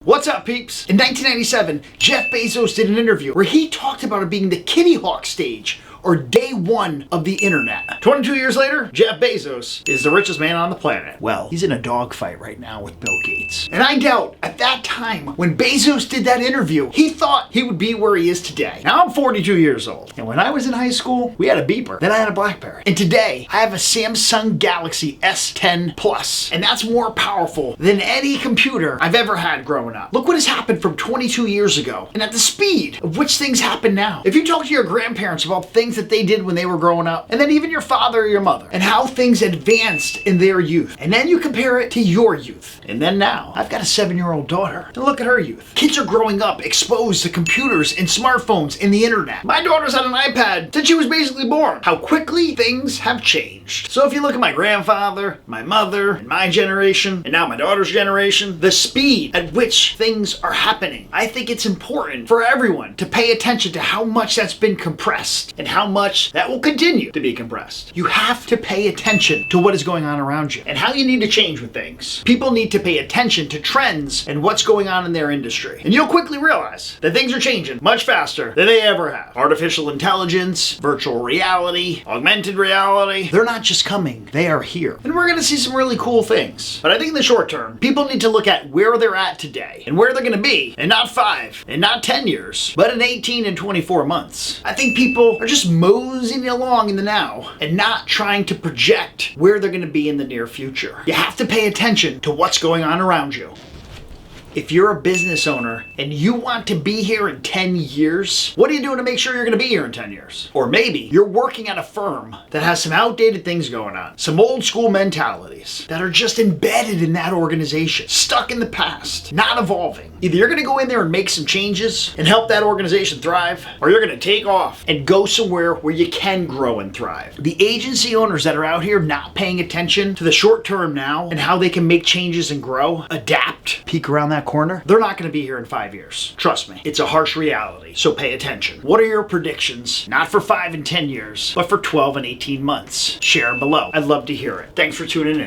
What's up, peeps? In 1997, Jeff Bezos did an interview where he talked about it being the Kitty Hawk stage, or day one of the internet. 22 years later, Jeff Bezos is the richest man on the planet. Well, he's in a dogfight right now with Bill Gates. And I doubt, at that time, when Bezos did that interview, he thought he would be where he is today. Now I'm 42 years old, and when I was in high school, we had a beeper, then I had a BlackBerry. And today, I have a Samsung Galaxy S10 Plus, and that's more powerful than any computer I've ever had growing up. Look what has happened from 22 years ago, and at the speed of which things happen now. If you talk to your grandparents about things that they did when they were growing up, and then even your father or your mother, and how things advanced in their youth, and then you compare it to your youth, and then now, I've got a 7-year-old daughter, and look at her youth. Kids are growing up exposed to computers and smartphones and the internet. My daughter's had an iPad since she was basically born. How quickly things have changed. So if you look at my grandfather, my mother, and my generation, and now my daughter's generation, the speed at which things are happening, I think it's important for everyone to pay attention to how much that's been compressed, and how much that will continue to be compressed. You have to pay attention to what is going on around you and how you need to change with things. People need to pay attention to trends and what's going on in their industry. And you'll quickly realize that things are changing much faster than they ever have. Artificial intelligence, virtual reality, augmented reality, they're not just coming, they are here. And we're gonna see some really cool things. But I think in the short term, people need to look at where they're at today and where they're gonna be in not 5 and not 10 years, but in 18 and 24 months. I think people are just moseying along in the now and not trying to project where they're going to be in the near future. You have to pay attention to what's going on around you. If you're a business owner and you want to be here in 10 years, what are you doing to make sure you're going to be here in 10 years? Or maybe you're working at a firm that has some outdated things going on, some old school mentalities that are just embedded in that organization, stuck in the past, not evolving. Either you're going to go in there and make some changes and help that organization thrive, or you're going to take off and go somewhere where you can grow and thrive. The agency owners that are out here not paying attention to the short term now and how they can make changes and grow, adapt, peek around that corner, they're not going to be here in 5 years. Trust me, it's a harsh reality, so pay attention. What are your predictions, not for 5 and 10 years, but for 12 and 18 months? Share below. I'd love to hear it. Thanks for tuning in.